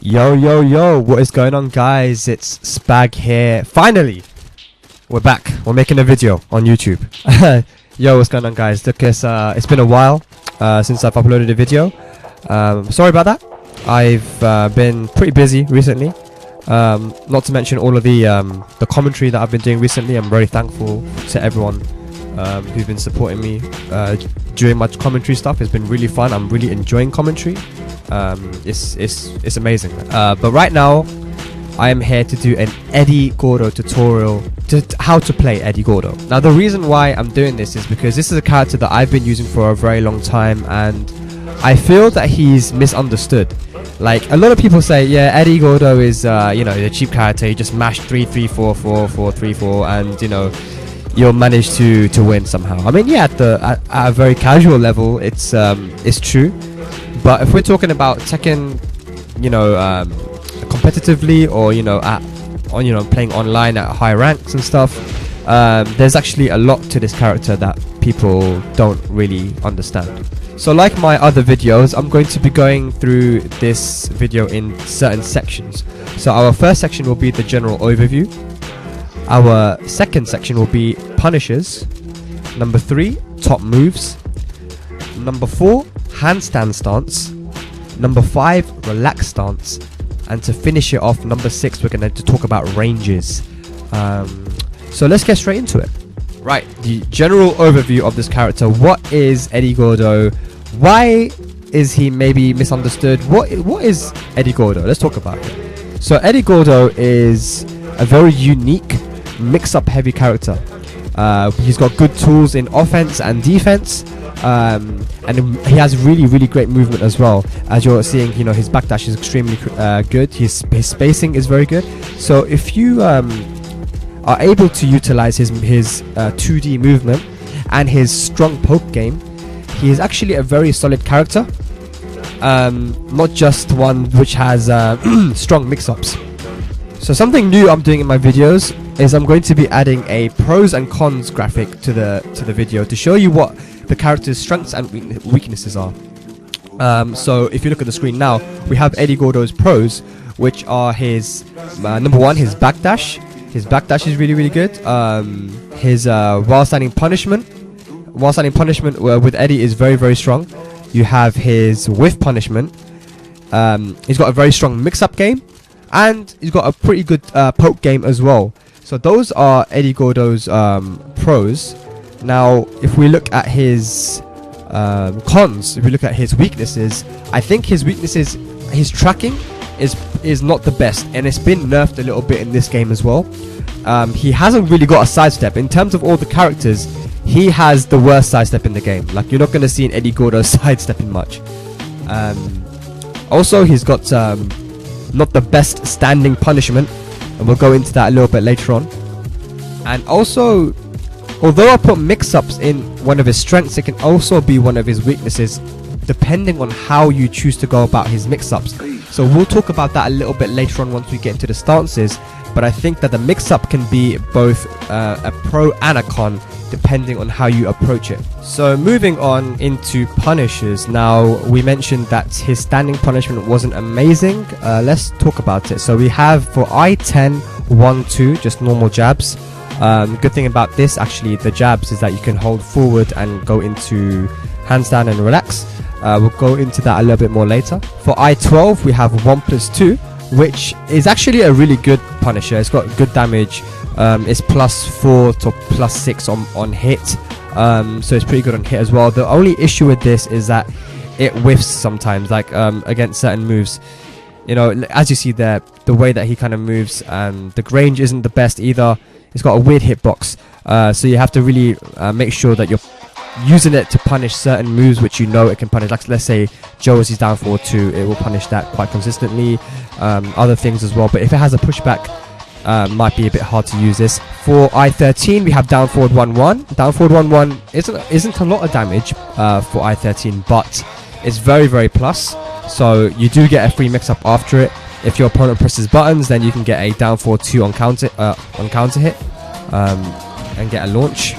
Yo, what is going on, guys? It's Spag here. Finally, we're back. We're making a video on YouTube. Yo, what's going on, guys? Look, it's been a while since I've uploaded a video. Sorry about that. I've been pretty busy recently. Not to mention all of the commentary that I've been doing recently. I'm very thankful to everyone who's been supporting me during my commentary stuff. It's been really fun. I'm really enjoying commentary. It's amazing. But right now I am here to do an Eddy Gordo tutorial to how to play Eddy Gordo. Now the reason why I'm doing this is because this is a character that I've been using for a very long time, and I feel that he's misunderstood. Like, a lot of people say, yeah, Eddy Gordo is a cheap character. You just mash 3-3-4 4-4-3-4 and you'll manage to win somehow. I mean, yeah, at a very casual level, it's true. But if we're talking about Tekken, competitively, or playing online at high ranks and stuff, there's actually a lot to this character that people don't really understand. So like my other videos, I'm going to be going through this video in certain sections. So our first section will be the general overview. Our second section will be punishes. Number 3, top moves. Number 4, handstand stance. Number 5, relax stance. And to finish it off, number 6, we're going to talk about ranges. So let's get straight into it. Right, the general overview of this character. What is Eddy Gordo? Why is he maybe misunderstood? What is Eddy Gordo? Let's talk about it. So Eddy Gordo is a very unique mix-up heavy character. He's got good tools in offense and defense. And he has really great movement as well. As you're seeing, his backdash is extremely good. His spacing is very good. So if you are able to utilize his 2D movement and his strong poke game, he is actually a very solid character. Not just one which has strong mix-ups. So something new I'm doing in my videos is I'm going to be adding a pros and cons graphic to the video to show you what the character's strengths and weaknesses are. So if you look at the screen now, we have Eddy Gordo's pros, which are his number 1, his backdash. His backdash is really good. His while standing punishment with Eddy is very strong. You have his whiff punishment. He's got a very strong mix-up game, and he's got a pretty good poke game as well. So those are Eddy Gordo's pros. Now, if we look at his cons, if we look at his weaknesses, I think his weaknesses, his tracking is not the best, and it's been nerfed a little bit in this game as well. He hasn't really got a sidestep. In terms of all the characters, he has the worst sidestep in the game. Like, you're not going to see an Eddy Gordo sidestepping much. Also, he's got not the best standing punishment, and we'll go into that a little bit later on. And also, although I put mix-ups in one of his strengths, it can also be one of his weaknesses, depending on how you choose to go about his mix-ups. So we'll talk about that a little bit later on once we get into the stances. But I think that the mix-up can be both a pro and a con, depending on how you approach it. So moving on into punishes. Now, we mentioned that his standing punishment wasn't amazing. Let's talk about it. So we have for I-10, 1-2, just normal jabs. Good thing about this, actually, the jabs, is that you can hold forward and go into handstand and relax. We'll go into that a little bit more later. For I-12, we have 1+2, which is actually a really good punisher. It's got good damage. It's +4 to +6 on hit. So it's pretty good on hit as well. The only issue with this is that it whiffs sometimes, like against certain moves. As you see there, the way that he kind of moves, and the range isn't the best either. It's got a weird hitbox, so you have to really make sure that you're using it to punish certain moves which it can punish. Like, let's say Joe's down forward 2, it will punish that quite consistently. Other things as well, but if it has a pushback, might be a bit hard to use this. For I-13, we have down forward 1-1. Down forward 1-1 isn't a lot of damage for I-13, but it's very plus. So you do get a free mix-up after it. If your opponent presses buttons, then you can get a down forward 2 on counter hit and get a launch.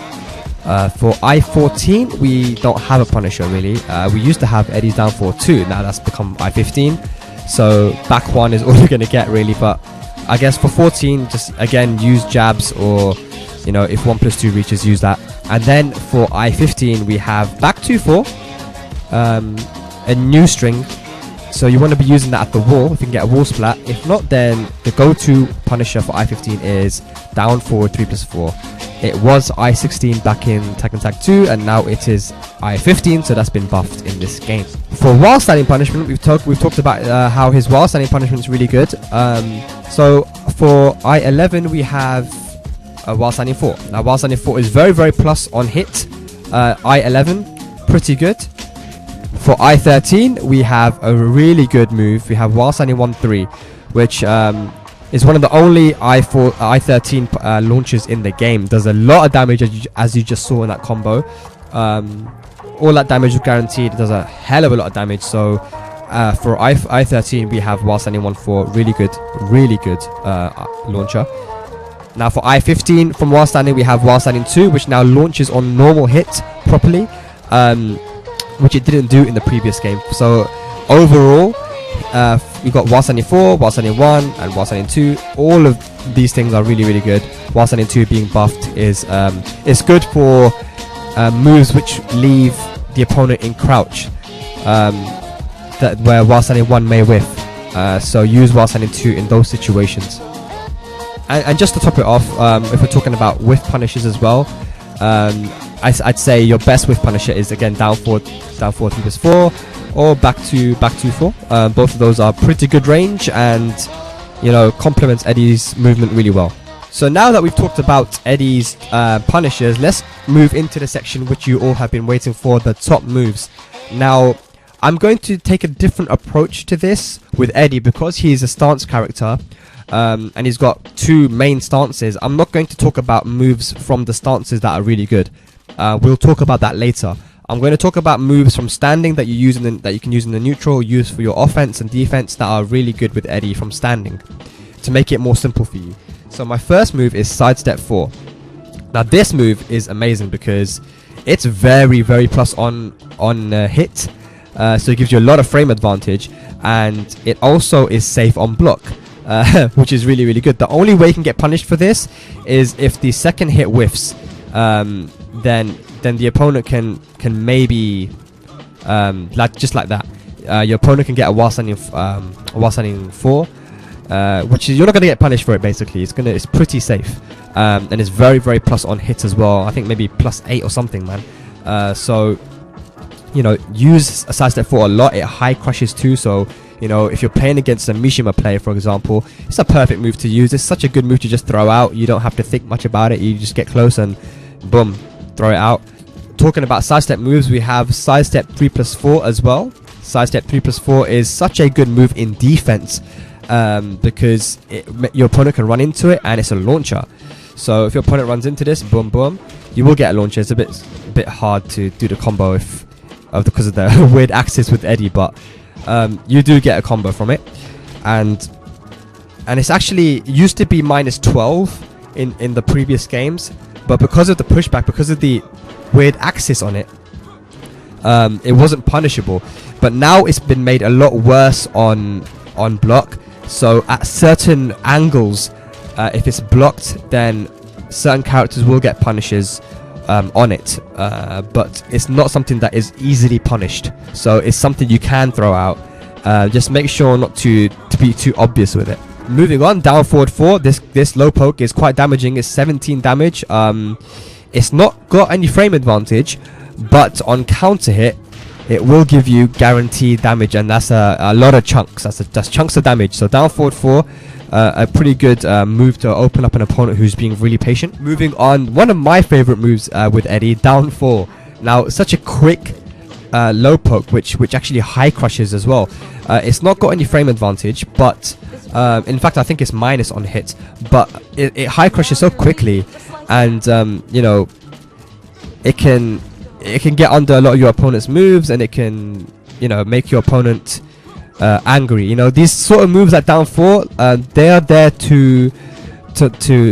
For I-14, we don't have a punisher really. We used to have Eddy's down forward 2. Now that's become I-15. so back 1 is all you're going to get really. But I guess for 14, just again use jabs, or you know, if 1+2 reaches, use that. And then for I-15 we have back 2-4, a new string, so you want to be using that at the wall if you can get a wall splat. If not, then the go-to punisher for I-15 is down forward 3+4. It was I-16 back in Tekken Tag 2, and now it is I-15, so that's been buffed in this game. For while standing punishment, we've talked about how his while standing punishment is really good. So for I-11 we have while standing 4. Now while standing 4 is very, very plus on hit. I-11 pretty good. For I-13 we have a really good move. We have while standing 1-3, which is one of the only I-13 launches in the game. Does a lot of damage, as you just saw in that combo. All that damage is guaranteed. It does a hell of a lot of damage. So for I-13 we have while standing 1-4, really good launcher. Now for I-15 from while standing we have while standing 2, which now launches on normal hit properly, which it didn't do in the previous game. So overall, we got while standing 4, while standing 1, and while standing 2. All of these things are really, really good. While standing 2 being buffed is good for moves which leave the opponent in crouch, where while standing 1 may whiff. So use while standing 2 in those situations. And just to top it off, if we're talking about whiff punishes as well, I'd say your best whiff punisher is again down forward 3+4, or back 2-4. Both of those are pretty good range, and you know, complements Eddy's movement really well. So now that we've talked about Eddy's punishers, let's move into the section which you all have been waiting for, the top moves. Now I'm going to take a different approach to this with Eddy because he's a stance character. And he's got 2 main stances. I'm not going to talk about moves from the stances that are really good. We'll talk about that later. I'm going to talk about moves from standing that you can use in the neutral, use for your offense and defense, that are really good with Eddy from standing, to make it more simple for you. So my first move is sidestep 4. Now this move is amazing because it's very, very plus on hit, so it gives you a lot of frame advantage, and it also is safe on block. Which is really, really good. The only way you can get punished for this is if the second hit whiffs, then the opponent can maybe just like that. Your opponent can get a while standing 4, which is, you're not going to get punished for it. Basically, it's pretty safe, and it's very, very plus on hit as well. I think maybe +8 or something, man. So you know, use a sidestep 4 a lot. It high crushes too, so you know, if you're playing against a Mishima player, for example, it's a perfect move to use. It's such a good move to just throw out. You don't have to think much about it. You just get close and boom, throw it out. Talking about sidestep moves, we have sidestep 3+4 as well. Sidestep 3+4 is such a good move in defense, because your opponent can run into it, and it's a launcher. So if your opponent runs into this, boom, boom, you will get a launcher. It's a bit hard to do the combo because of the weird axis with Eddy, but you do get a combo from it, and it's actually used to be -12 in the previous games, but because of the pushback, because of the weird axis on it, it wasn't punishable. But now it's been made a lot worse on block. So at certain angles, if it's blocked, then certain characters will get punishes on it, but it's not something that is easily punished, so it's something you can throw out. Just make sure not to be too obvious with it. Moving on, down forward 4. This low poke is quite damaging. It's 17 damage. It's not got any frame advantage, but on counter hit it will give you guaranteed damage, and that's a lot of chunks. That's chunks of damage. So down forward 4, a pretty good move to open up an opponent who's being really patient. Moving on, one of my favorite moves with Eddy, down 4. Now, such a quick low poke, which actually high crushes as well. It's not got any frame advantage, but in fact I think it's minus on hit, but it high crushes so quickly, and you know, it can get under a lot of your opponent's moves, and it can, you know, make your opponent angry. You know, these sort of moves at down 4, they are there to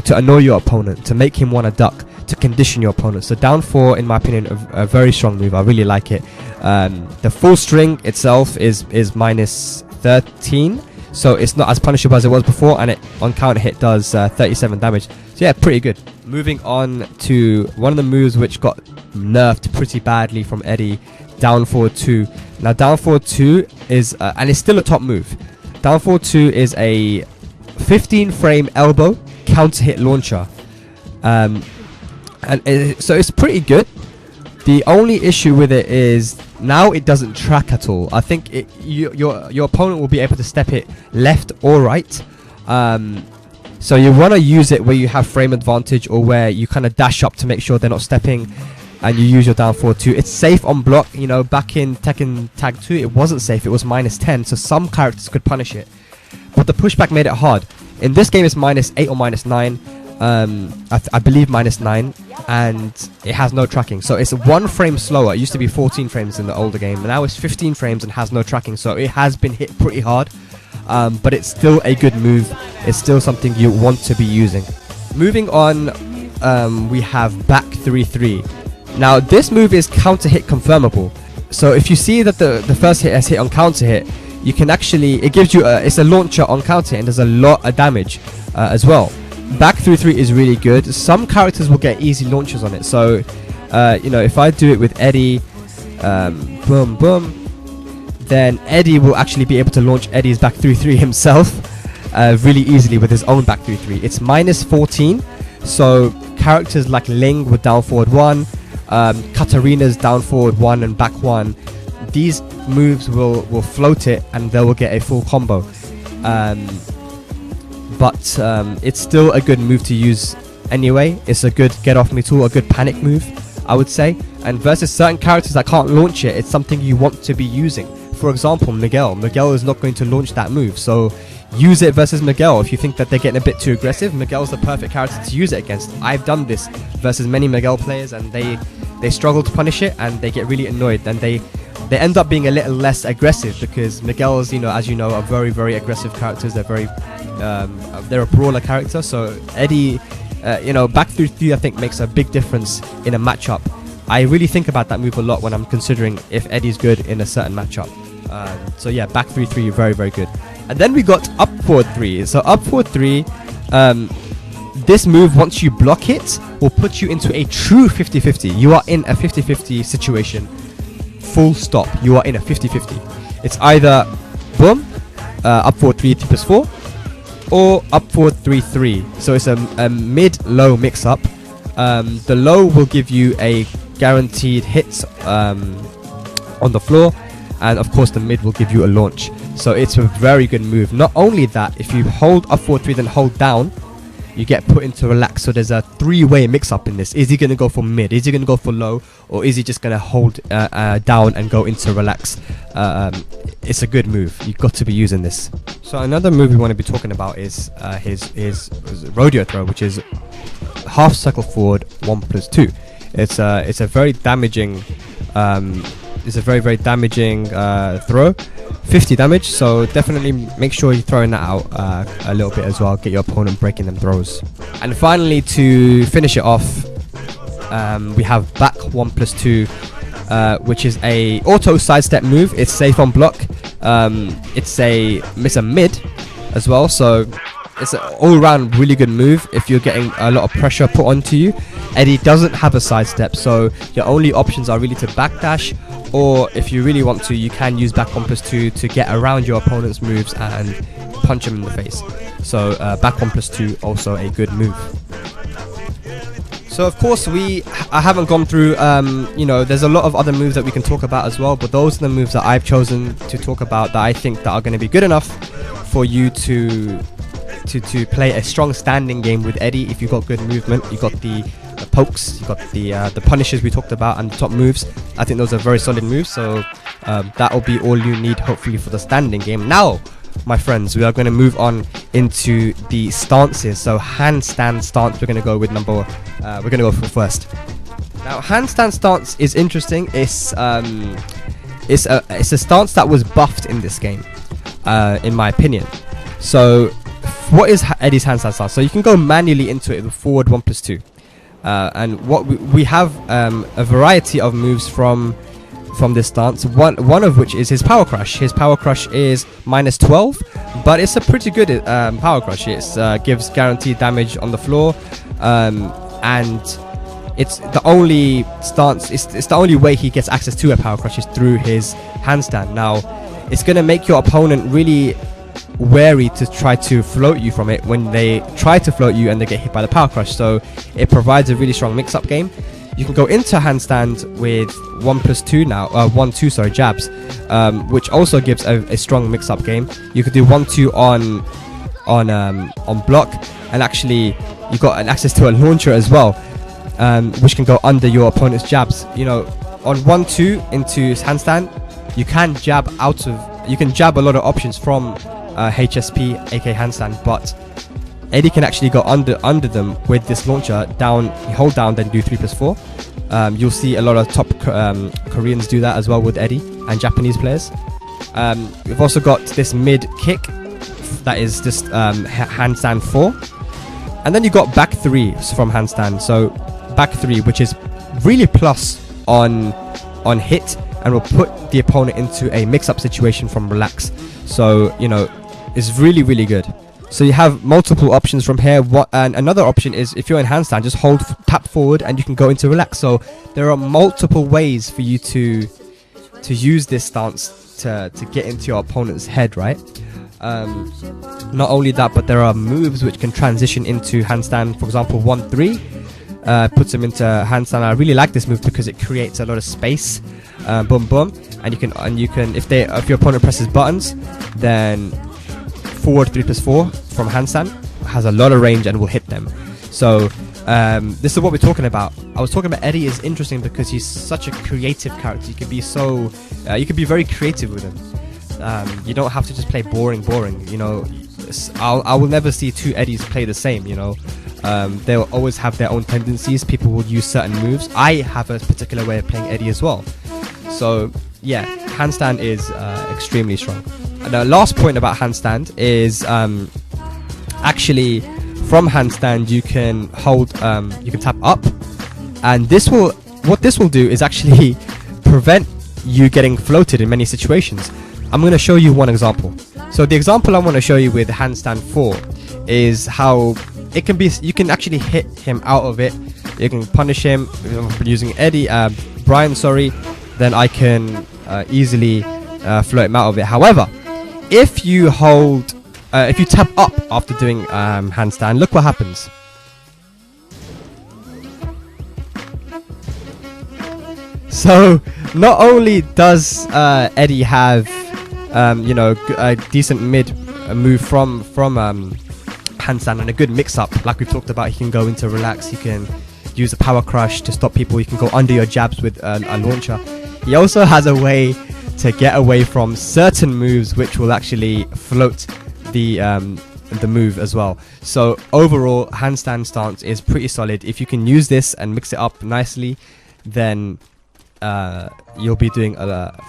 annoy your opponent, to make him want to duck, to condition your opponent. So down 4, in my opinion, a very strong move. I really like it. The full string itself is minus 13, so it's not as punishable as it was before, and it on counter hit does 37 damage. So yeah, pretty good. Moving on to one of the moves which got nerfed pretty badly from Eddy, down forward 2. Now down forward 2 is and it's still a top move. Down forward 2 is a 15 frame elbow counter hit launcher, and so it's pretty good. The only issue with it is now it doesn't track at all. I think your opponent will be able to step it left or right. So you want to use it where you have frame advantage, or where you kind of dash up to make sure they're not stepping, and you use your down forward 2. It's safe on block. You know, back in Tekken Tag 2, it wasn't safe. It was -10, so some characters could punish it. But the pushback made it hard. In this game, it's -8 or -9. I believe -9, and it has no tracking, so it's 1 frame slower. It used to be 14 frames in the older game, and now it's 15 frames and has no tracking, so it has been hit pretty hard, but it's still a good move. It's still something you want to be using. Moving on, we have back 3-3. Now this move is counter hit confirmable, so if you see that the first hit has hit on counter hit, you can actually, it gives you it's a launcher on counter hit, and does a lot of damage as well. Back 3-3 is really good. Some characters will get easy launches on it, so you know, if I do it with Eddy, boom boom, then Eddy will actually be able to launch Eddy's back 3-3 himself really easily with his own back 3-3. It's -14, so characters like Ling with down forward 1, Katarina's down forward 1 and back 1, these moves will float it and they will get a full combo. But it's still a good move to use anyway. It's a good get off me tool, a good panic move, I would say. And versus certain characters that can't launch it, it's something you want to be using. For example, Miguel is not going to launch that move, so use it versus Miguel. If you think that they're getting a bit too aggressive, Miguel's the perfect character to use it against. I've done this versus many Miguel players, and they struggle to punish it, and they get really annoyed, and they end up being a little less aggressive, because Miguel's, you know, as you know, are very, very aggressive characters. They're very they're a brawler character, so Eddy, you know, back 3-3 I think makes a big difference in a matchup. I really think about that move a lot when I'm considering if Eddy's good in a certain matchup. So yeah, back 3-3, very, very good. And then we got up forward 3. So up forward 3, this move, once you block it, will put you into a true 50-50. You are in a 50-50 situation. Full stop. You are in a 50-50. It's either boom, up forward 3+4, or up forward 3-3. So it's a mid-low mix-up. The low will give you a guaranteed hit on the floor, and of course the mid will give you a launch. So it's a very good move. Not only that, if you hold up forward 3 then hold down, you get put into relax. So there's a 3-way mix-up in this. Is he going to go for mid? Is he going to go for low? Or is he just going to hold down and go into relax? It's a good move. You've got to be using this. So another move we want to be talking about is his rodeo throw, which is half circle forward 1+2. It's a very damaging throw. 50 damage, so definitely make sure you're throwing that out a little bit as well. Get your opponent breaking them throws. And finally, to finish it off, we have back 1+2, which is a auto sidestep move. It's safe on block. It's a mid as well, so it's an all-round really good move if you're getting a lot of pressure put onto you. Eddy doesn't have a sidestep, so your only options are really to backdash, or if you really want to, you can use back 1+2 to get around your opponent's moves and punch them in the face. So back 1+2, also a good move. So of course I haven't gone through, you know, there's a lot of other moves that we can talk about as well, but those are the moves that I've chosen to talk about that I think that are going to be good enough for you to play a strong standing game with Eddy. If you've got good movement, you've got the pokes, you've got the punishes we talked about, and the top moves. I think those are very solid moves, so that will be all you need hopefully for the standing game. Now, my friends, we are going to move on into the stances. So handstand stance, we're going to go with we're going to go for first. Now, handstand stance is interesting. It's a stance that was buffed in this game, in my opinion. So what is Eddy's handstand stance? So you can go manually into it with forward 1+2. And what we have a variety of moves from from this stance. One of which is his power crush. His power crush is -12, but it's a pretty good power crush. It gives guaranteed damage on the floor, and it's the only stance. It's the only way he gets access to a power crush is through his handstand. Now, it's gonna make your opponent really wary to try to float you from it when they try to float you and they get hit by the power crush. So it provides a really strong mix-up game. You can go into handstand with 1+2 now, 1-2 sorry, jabs, which also gives a strong mix-up game. You could do 1-2 on block, and actually you got an access to a launcher as well, which can go under your opponent's jabs. You know, on 1-2 into handstand, you can jab a lot of options from HSP, aka handstand, but Eddy can actually go under them with this launcher. Down, hold down, then do 3+4. You'll see a lot of top Koreans do that as well with Eddy, and Japanese players. We've also got this mid kick that is just handstand 4, and then you got back 3 from handstand. So back 3, which is really plus on hit, and will put the opponent into a mix-up situation from relax. So, you know, it's really, really good. So you have multiple options from here. And another option is, if you're in handstand, just tap forward and you can go into relax. So there are multiple ways for you to use this stance to get into your opponent's head, right? Not only that, but there are moves which can transition into handstand. For example, 1-3 puts them into handstand. I really like this move because it creates a lot of space. Boom, boom, and you can if your opponent presses buttons, then forward 3+4 from handstand has a lot of range and will hit them. So this is what we're talking about. I was talking about Eddy is interesting because he's such a creative character. You can be very creative with him. You don't have to just play boring. You know, I will never see two Eddys play the same. You know, they'll always have their own tendencies. People will use certain moves. I have a particular way of playing Eddy as well. So yeah, handstand is extremely strong. And the last point about handstand is actually from handstand you can hold, you can tap up, and what this will do is actually prevent you getting floated in many situations. I'm going to show you one example. So the example I want to show you with handstand 4 is how it can be. You can actually hit him out of it. You can punish him using Brian. Sorry. Then I can easily float him out of it. However, if you tap up after doing handstand, look what happens. So not only does Eddy have a decent mid move from handstand and a good mix-up, like we've talked about, he can go into relax, he can use a power crush to stop people, you can go under your jabs with a launcher. He also has a way to get away from certain moves which will actually float the move as well. So overall, handstand stance is pretty solid. If you can use this and mix it up nicely, then you'll be doing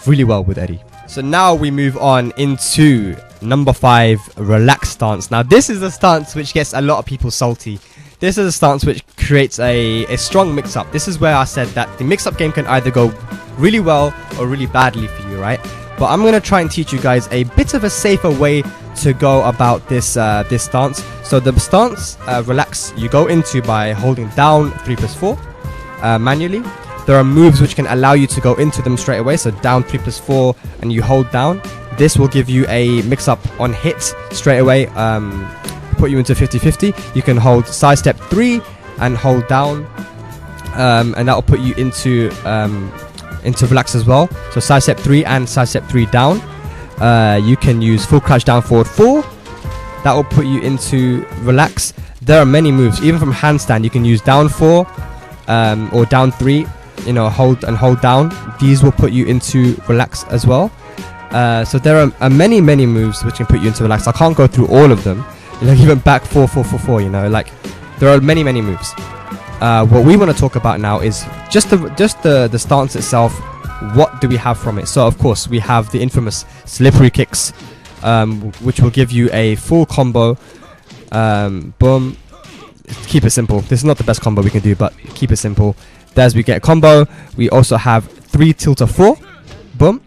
really well with Eddy. So now we move on into number 5, relax stance. Now this is a stance which gets a lot of people salty. This is a stance which creates a strong mix-up. This is where I said that the mix-up game can either go really well or really badly for you, right? But I'm going to try and teach you guys a bit of a safer way to go about this stance. So the stance, relax, you go into by holding down 3+4 manually. There are moves which can allow you to go into them straight away. So down 3+4 and you hold down. This will give you a mix-up on hit straight away. Put you into 50-50. You can hold side step 3 and hold down, and that will put you into relax as well. So side step 3 and side step 3 down. You can use full crouch down forward 4. That will put you into relax. There are many moves. Even from handstand, you can use down 4 or down 3. You know, hold down. These will put you into relax as well. So there are many moves which can put you into relax. I can't go through all of them. You know, even back 4-4-4-4, you know, like there are many moves. What we want to talk about now is just the stance itself. What do we have from it? So of course we have the infamous slippery kicks, which will give you a full combo. Boom. Keep it simple. This is not the best combo we can do, but keep it simple. As we get a combo, we also have 3 tilter 4. boom,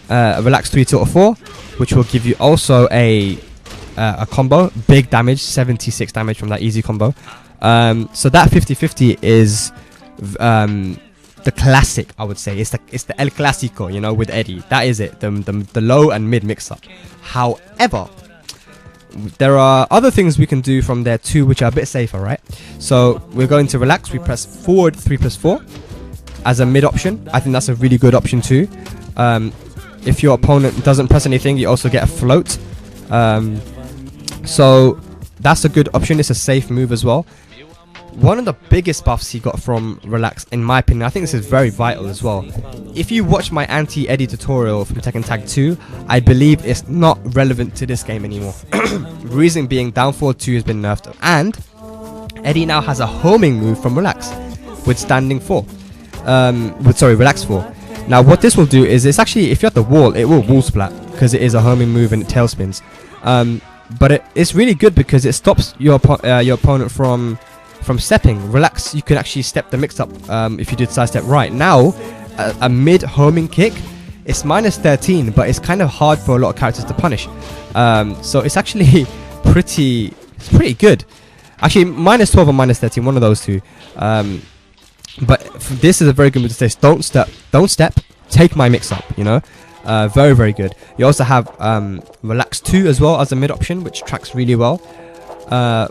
relax 3 tilt 4, which will give you also a combo, big damage, 76 damage from that easy combo. So that 50-50 is the classic, I would say. It's the El Clásico, you know, with Eddy. That is it, the low and mid mix up. However, there are other things we can do from there too, which are a bit safer, right? So we're going to relax. We press forward 3+4 as a mid option. I think that's a really good option too. If your opponent doesn't press anything, you also get a float. So that's a good option. It's a safe move as well. One of the biggest buffs he got from relax, in my opinion, I think this is very vital as well. If you watch my anti-Eddy tutorial from Tekken Tag 2, I believe it's not relevant to this game anymore. Reason being, down forward 2 has been nerfed, and Eddy now has a homing move from relax with standing 4. Relax 4. Now what this will do is, it's actually, if you're at the wall, it will wall splat because it is a homing move and it tail spins. But it's really good because it stops your opponent from stepping. Relax, you can actually step the mix up if you did side step right. Now, a mid homing kick, it's -13, but it's kind of hard for a lot of characters to punish. So it's actually pretty good. Actually, -12 or -13, one of those two. But this is a very good move to say, don't step, take my mix up, you know. Very, very good. You also have relax 2 as well as a mid option, which tracks really well.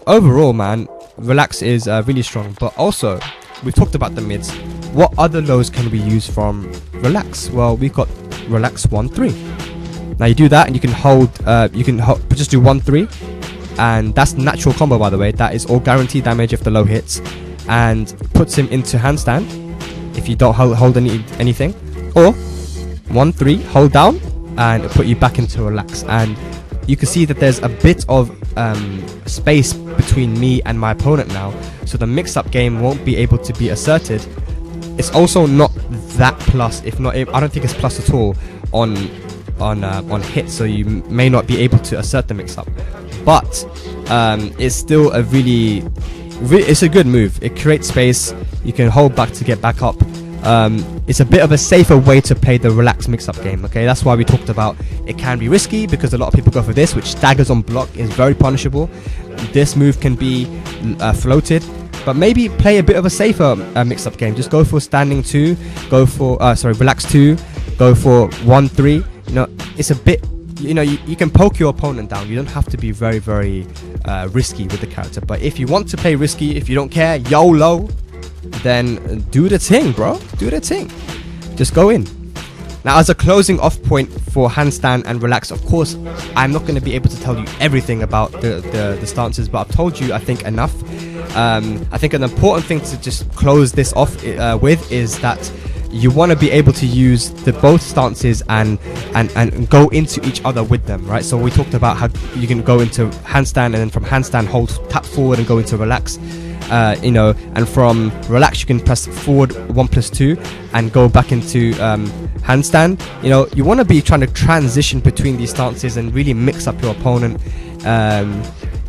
Overall, man, relax is really strong. But also, we've talked about the mids. What other lows can we use from relax? Well, we've got relax 1-3. Now you do that and you can hold, just do 1-3, and that's natural combo, by the way. That is all guaranteed damage if the low hits, and puts him into handstand if you don't hold anything, or 1-3, hold down and put you back into relax. And you can see that there's a bit of space between me and my opponent now, so the mix-up game won't be able to be asserted. It's also not that plus, if not, I don't think it's plus at all on hit, so you may not be able to assert the mix-up. But it's still a it's a good move. It creates space. You can hold back to get back up. It's a bit of a safer way to play the relax mix-up game, okay? That's why we talked about it can be risky, because a lot of people go for this, which staggers on block, is very punishable. This move can be floated, but maybe play a bit of a safer mix-up game. Just go for standing 2, go for, relax 2, go for 1-3. You know, it's a bit, you know, you can poke your opponent down. You don't have to be very, very risky with the character. But if you want to play risky, if you don't care, YOLO, then do the thing, bro. Do the thing. Just go in. Now, as a closing off point for handstand and relax, of course, I'm not going to be able to tell you everything about the stances, but I've told you, I think, enough. I think an important thing to just close this off with is that you want to be able to use both stances and go into each other with them, right? So we talked about how you can go into handstand, and then from handstand hold, tap forward and go into relax. You know, and from relax you can press forward 1+2 and go back into handstand. You know, you want to be trying to transition between these stances and really mix up your opponent.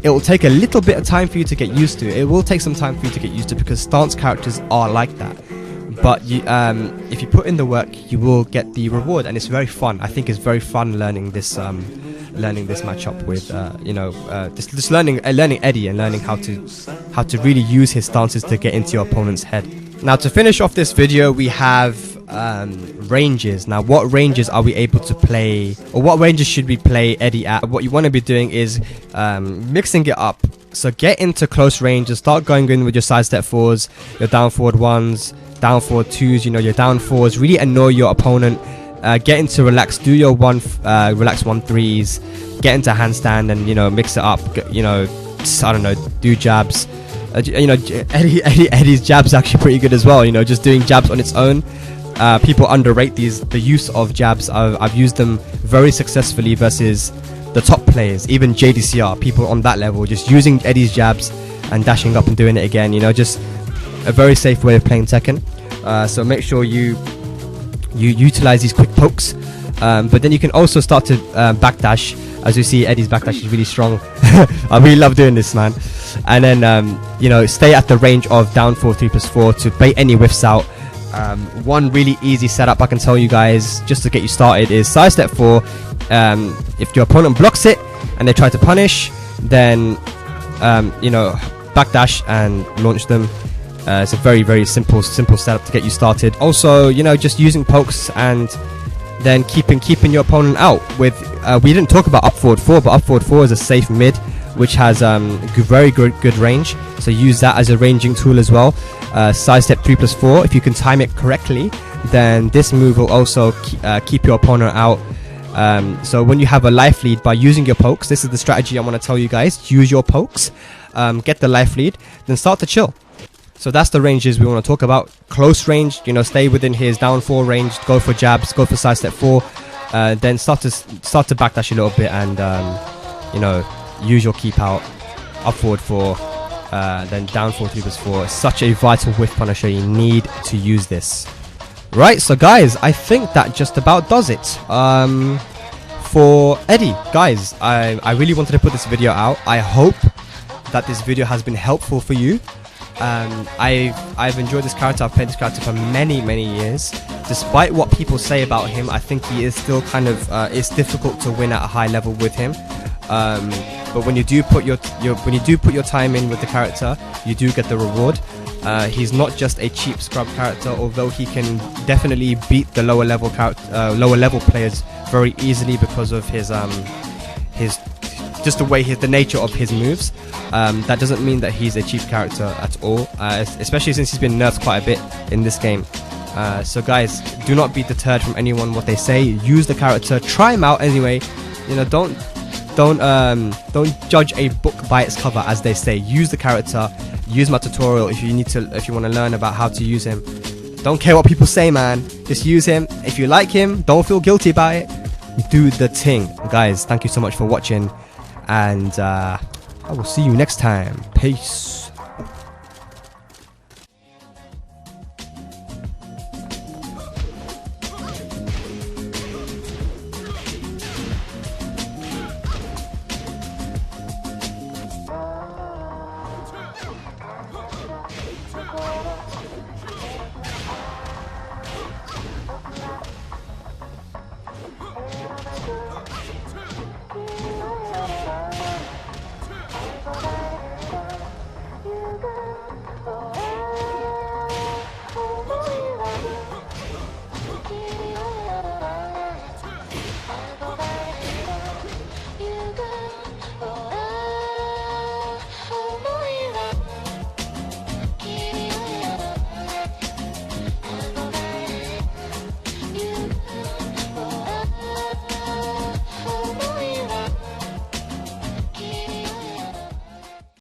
It will take a little bit of time for you to get used to. It will take some time for you to get used to, because stance characters are like that. But if you put in the work, you will get the reward, and it's very fun. I think it's very fun learning this matchup with just learning Eddy and learning how to really use his stances to get into your opponent's head. Now, to finish off this video, we have ranges. Now, what ranges are we able to play, or what ranges should we play Eddy at? What you want to be doing is mixing it up. So get into close range and start going in with your side step 4s, your down forward 1s, down forward 2s, you know, your down 4s. Really annoy your opponent. Get into relax, do your relax 1-3s, get into handstand, and, you know, mix it up. You know, I don't know, do jabs. You know, Eddy's jabs actually pretty good as well. You know, just doing jabs on its own. People underrate the use of jabs. I've used them very successfully versus the top players, even JDCR. People on that level just using Eddy's jabs and dashing up and doing it again. You know, just a very safe way of playing Tekken. So make sure you utilize these quick pokes, but then you can also start to backdash. As you see, Eddy's backdash is really strong. I really love doing this, man. And then you know, stay at the range of down 4 3+4 to bait any whiffs out, One really easy setup I can tell you guys just to get you started is side step 4. If your opponent blocks it and they try to punish, then you know, backdash and launch them. It's a very simple setup to get you started. Also, you know, just using pokes and then keeping your opponent out with we didn't talk about up forward 4, but up forward 4 is a safe mid which has very good range, so use that as a ranging tool as well. Side step 3+4, if you can time it correctly, then this move will also keep your opponent out. So when you have a life lead by using your pokes, this is the strategy I want to tell you guys. Use your pokes, get the life lead, then start to chill. So that's the ranges we want to talk about. Close range, you know, stay within his down 4 range, go for jabs, go for side step 4, then start to backdash a little bit and you know, use your keep out, up forward 4, then down 4 3+4. It's such a vital whiff punisher. You need to use this. Right, so guys, I think that just about does it for Eddy. Guys, I really wanted to put this video out. I hope that this video has been helpful for you. I've enjoyed this character. I've played this character for many years. Despite what people say about him, I think he is still kind of it's difficult to win at a high level with him. But when you do put your time in with the character, you do get the reward. He's not just a cheap scrub character, although he can definitely beat the lower level players very easily because of his just the nature of his moves. That doesn't mean that he's a cheap character at all, especially since he's been nerfed quite a bit in this game. So guys, do not be deterred from anyone what they say. Use the character, try him out anyway. You know, don't judge a book by its cover, as they say. Use the character. Use my tutorial if you want to learn about how to use him. Don't care what people say, man. Just use him. If you like him, don't feel guilty about it. Do the thing. Guys, thank you so much for watching, and I will see you next time. Peace.